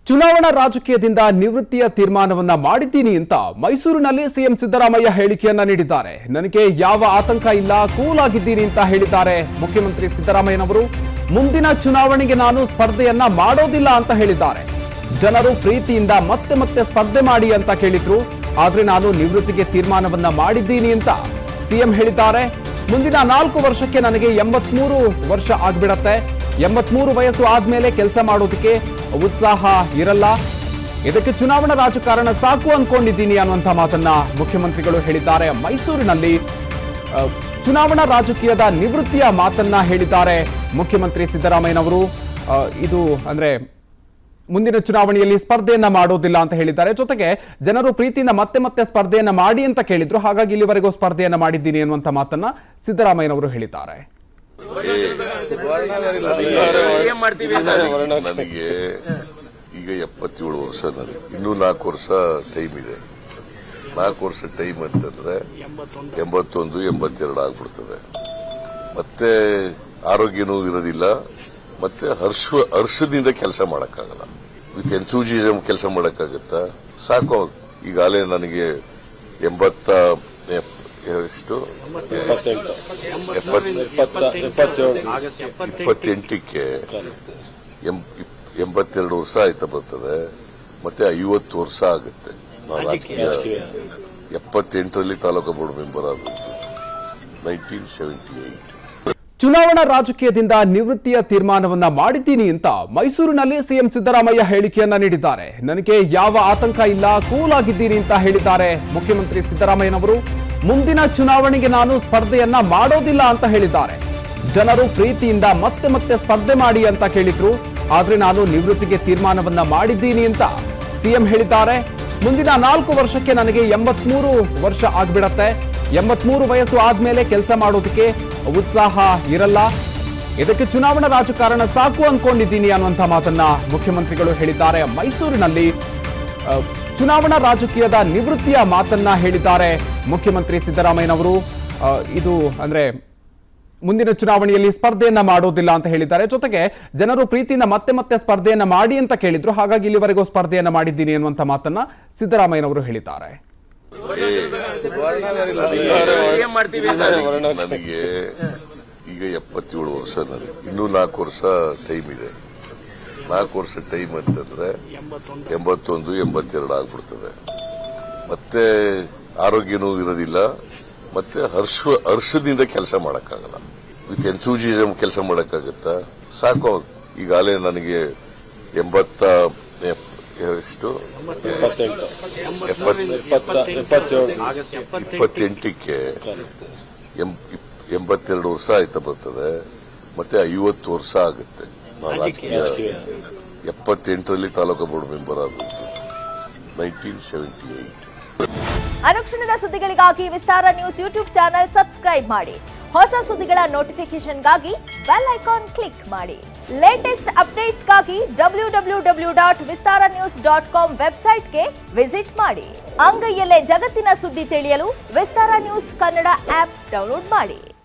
ಚುನಾವಣಾ ರಾಜಕೀಯದಿಂದ ನಿವೃತ್ತಿಯ ತೀರ್ಮಾನವನ್ನ ಮಾಡಿದ್ದೀನಿ ಅಂತ ಮೈಸೂರಿನಲ್ಲಿ ಸಿಎಂ ಸಿದ್ದರಾಮಯ್ಯ ಹೇಳಿಕೆಯನ್ನ ನೀಡಿದ್ದಾರೆ. ನನಗೆ ಯಾವ ಆತಂಕ ಇಲ್ಲ, ಕೂಲ್ ಆಗಿದ್ದೀನಿ ಅಂತ ಹೇಳಿದ್ದಾರೆ ಮುಖ್ಯಮಂತ್ರಿ ಸಿದ್ದರಾಮಯ್ಯನವರು. ಮುಂದಿನ ಚುನಾವಣೆಗೆ ನಾನು ಸ್ಪರ್ಧೆಯನ್ನ ಮಾಡೋದಿಲ್ಲ ಅಂತ ಹೇಳಿದ್ದಾರೆ. ಜನರು ಪ್ರೀತಿಯಿಂದ ಮತ್ತೆ ಮತ್ತೆ ಸ್ಪರ್ಧೆ ಮಾಡಿ ಅಂತ ಕೇಳಿದ್ರು, ಆದ್ರೆ ನಾನು ನಿವೃತ್ತಿಗೆ ತೀರ್ಮಾನವನ್ನ ಮಾಡಿದ್ದೀನಿ ಅಂತ ಸಿಎಂ ಹೇಳಿದ್ದಾರೆ. ಮುಂದಿನ 4 ವರ್ಷಕ್ಕೆ ನನಗೆ 83 ವರ್ಷ ಆಗ್ಬಿಡತ್ತೆ. 83 ವಯಸ್ಸು ಆದ್ಮೇಲೆ ಕೆಲಸ ಮಾಡೋದಕ್ಕೆ ಉತ್ಸಾಹ ಇರಲ್ಲ. ಇದಕ್ಕೆ ಚುನಾವಣಾ ರಾಜಕಾರಣ ಸಾಕು ಅನ್ಕೊಂಡಿದ್ದೀನಿ ಅನ್ನುವಂಥ ಮಾತನ್ನ ಮುಖ್ಯಮಂತ್ರಿಗಳು ಹೇಳಿದ್ದಾರೆ. ಮೈಸೂರಿನಲ್ಲಿ ಚುನಾವಣಾ ರಾಜಕೀಯದ ನಿವೃತ್ತಿಯ ಮಾತನ್ನ ಹೇಳಿದ್ದಾರೆ ಮುಖ್ಯಮಂತ್ರಿ ಸಿದ್ದರಾಮಯ್ಯನವರು. ಇದು ಅಂದ್ರೆ ಮುಂದಿನ ಚುನಾವಣೆಯಲ್ಲಿ ಸ್ಪರ್ಧೆಯನ್ನ ಮಾಡೋದಿಲ್ಲ ಅಂತ ಹೇಳಿದ್ದಾರೆ. ಜೊತೆಗೆ ಜನರು ಪ್ರೀತಿಯಿಂದ ಮತ್ತೆ ಮತ್ತೆ ಸ್ಪರ್ಧೆಯನ್ನ ಮಾಡಿ ಅಂತ ಕೇಳಿದ್ರು, ಹಾಗಾಗಿ ಇಲ್ಲಿವರೆಗೂ ಸ್ಪರ್ಧೆಯನ್ನ ಮಾಡಿದ್ದೀನಿ ಅನ್ನುವಂಥ ಮಾತನ್ನ ಸಿದ್ದರಾಮಯ್ಯನವರು ಹೇಳಿದ್ದಾರೆ. ನನಗೆ ಈಗ 77 ವರ್ಷ, ನನಗೆ ಇನ್ನೂ 4 ವರ್ಷ ಟೈಮ್ ಇದೆ. 4 ವರ್ಷ ಟೈಮ್ ಅಂತಂದ್ರೆ 81, 82 ಆಗ್ಬಿಡ್ತದೆ. ಮತ್ತೆ ಆರೋಗ್ಯನೂ ಇರೋದಿಲ್ಲ, ಮತ್ತೆ ಹರ್ಷದಿಂದ ಕೆಲಸ ಮಾಡಕ್ಕಾಗಲ್ಲ. ವಿತ್ ಎಂಥೂಸಿಯಂ ಕೆಲಸ ಮಾಡಕ್ಕಾಗತ್ತಾ? ಸಾಕು. ಈಗಾಗಲೇ ನನಗೆ 28ಕ್ಕೆ 82 ವರ್ಷ ಆಯ್ತಾ ಬರ್ತದೆ. ಮತ್ತೆ 50 ವರ್ಷ ಆಗುತ್ತೆ. ನಾನು ರಾಜಕೀಯ 78ರಲ್ಲಿ ತಾಲೂಕು ಬೋರ್ಡ್ ಮೆಂಬರ್ ಆದದ್ದು, 1978. ಚುನಾವಣಾ ರಾಜಕೀಯದಿಂದ ನಿವೃತ್ತಿಯ ತೀರ್ಮಾನವನ್ನ ಮಾಡಿದ್ದೀನಿ ಅಂತ ಮೈಸೂರಿನಲ್ಲಿ ಸಿಎಂ ಸಿದ್ದರಾಮಯ್ಯ ಹೇಳಿಕೆಯನ್ನ ನೀಡಿದ್ದಾರೆ. ನನಗೆ ಯಾವ ಆತಂಕ ಇಲ್ಲ, ಕೂಲ್ ಆಗಿದ್ದೀನಿ ಅಂತ ಹೇಳಿದ್ದಾರೆ ಮುಖ್ಯಮಂತ್ರಿ ಸಿದ್ದರಾಮಯ್ಯನವರು. ಮುಂದಿನ ಚುನಾವಣೆಗೆ ನಾನು ಸ್ಪರ್ಧೆಯನ್ನ ಮಾಡೋದಿಲ್ಲ ಅಂತ ಹೇಳಿದ್ದಾರೆ. ಜನರು ಪ್ರೀತಿಯಿಂದ ಮತ್ತೆ ಮತ್ತೆ ಸ್ಪರ್ಧೆ ಮಾಡಿ ಅಂತ ಕೇಳಿದ್ರು, ಆದ್ರೆ ನಾನು ನಿವೃತ್ತಿಗೆ ತೀರ್ಮಾನವನ್ನ ಮಾಡಿದ್ದೀನಿ ಅಂತ ಸಿಎಂ ಹೇಳಿದ್ದಾರೆ. ಮುಂದಿನ 4 ವರ್ಷಕ್ಕೆ ನನಗೆ 83 ವರ್ಷ ಆಗ್ಬಿಡತ್ತೆ. 83 ವಯಸ್ಸು ಆದ್ಮೇಲೆ ಕೆಲಸ ಮಾಡೋದಕ್ಕೆ ಉತ್ಸಾಹ ಇರಲ್ಲ. ಇದಕ್ಕೆ ಚುನಾವಣಾ ರಾಜಕಾರಣ ಸಾಕು ಅನ್ಕೊಂಡಿದ್ದೀನಿ ಅನ್ನುವಂಥ ಮಾತನ್ನ ಮುಖ್ಯಮಂತ್ರಿಗಳು ಹೇಳಿದ್ದಾರೆ. ಮೈಸೂರಿನಲ್ಲಿ ಚುನಾವಣಾ ರಾಜಕೀಯದ ನಿವೃತ್ತಿಯ ಮಾತನ್ನ ಹೇಳಿದ್ದಾರೆ ಮುಖ್ಯಮಂತ್ರಿ ಸಿದ್ದರಾಮಯ್ಯನವರು. ಇದು ಅಂದ್ರೆ ಮುಂದಿನ ಚುನಾವಣೆಯಲ್ಲಿ ಸ್ಪರ್ಧೆಯನ್ನ ಮಾಡೋದಿಲ್ಲ ಅಂತ ಹೇಳಿದ್ದಾರೆ. ಜೊತೆಗೆ ಜನರು ಪ್ರೀತಿಯಿಂದ ಮತ್ತೆ ಮತ್ತೆ ಸ್ಪರ್ಧೆಯನ್ನ ಮಾಡಿ ಅಂತ ಕೇಳಿದ್ರು, ಹಾಗಾಗಿ ಇಲ್ಲಿವರೆಗೂ ಸ್ಪರ್ಧೆಯನ್ನ ಮಾಡಿದ್ದೀನಿ ಅನ್ನುವಂಥ ಮಾತನ್ನ ಸಿದ್ದರಾಮಯ್ಯನವರು ಹೇಳಿದ್ದಾರೆ. ನನಗೆ ಈಗ 77 ವರ್ಷ, ನನಗೆ ಇನ್ನೂ 4 ವರ್ಷ ಟೈಮ್ ಇದೆ. 4 ವರ್ಷ ಟೈಮ್ ಅಂತಂದ್ರೆ 81, 82 ಆಗ್ಬಿಡ್ತದೆ. ಮತ್ತೆ ಆರೋಗ್ಯನೂ ಇರೋದಿಲ್ಲ, ಮತ್ತೆ ಹರ್ಷದಿಂದ ಕೆಲಸ ಮಾಡಕ್ಕಾಗಲ್ಲ. ವಿತ್ ಎಂಥೂಸಿಯಂ ಕೆಲಸ ಮಾಡಕ್ಕಾಗತ್ತಾ? ಸಾಕು. ಈಗಾಗಲೇ ನನಗೆ 28ಕ್ಕೆ 82 ವರ್ಷ ಆಯ್ತಾ ಬರ್ತದೆ. ಮತ್ತೆ 50 ವರ್ಷ ಆಗುತ್ತೆ. ನಾನು ರಾಜಕೀಯ 78ರಲ್ಲಿ ತಾಲೂಕು ಬೋರ್ಡ್ ಮೆಂಬರ್ ಆದದ್ದು, 1978. ಅನುಕ್ಷಣದ ಸುದ್ದಿಗಳಿಗಾಗಿ ವಿಸ್ತಾರ ನ್ಯೂಸ್ ಯೂಟ್ಯೂಬ್ ಚಾನೆಲ್ ಸಬ್ಸ್ಕ್ರೈಬ್ ಮಾಡಿ. ಹೊಸ ಸುದ್ದಿಗಳ ನೋಟಿಫಿಕೇಶನ್ಗಾಗಿ ಬೆಲ್ ಐಕಾನ್ ಕ್ಲಿಕ್ ಮಾಡಿ. ಲೇಟೆಸ್ಟ್ ಅಪ್ಡೇಟ್ಸ್ಗಾಗಿ www.vistaranews.com ವೆಬ್ಸೈಟ್ಗೆ ವಿಸಿಟ್ ಮಾಡಿ. ಅಂಗೈಯಲ್ಲೇ ಜಗತ್ತಿನ ಸುದ್ದಿ ತಿಳಿಯಲು ವಿಸ್ತಾರ ನ್ಯೂಸ್ ಕನ್ನಡ ಆಪ್ ಡೌನ್ಲೋಡ್ ಮಾಡಿ.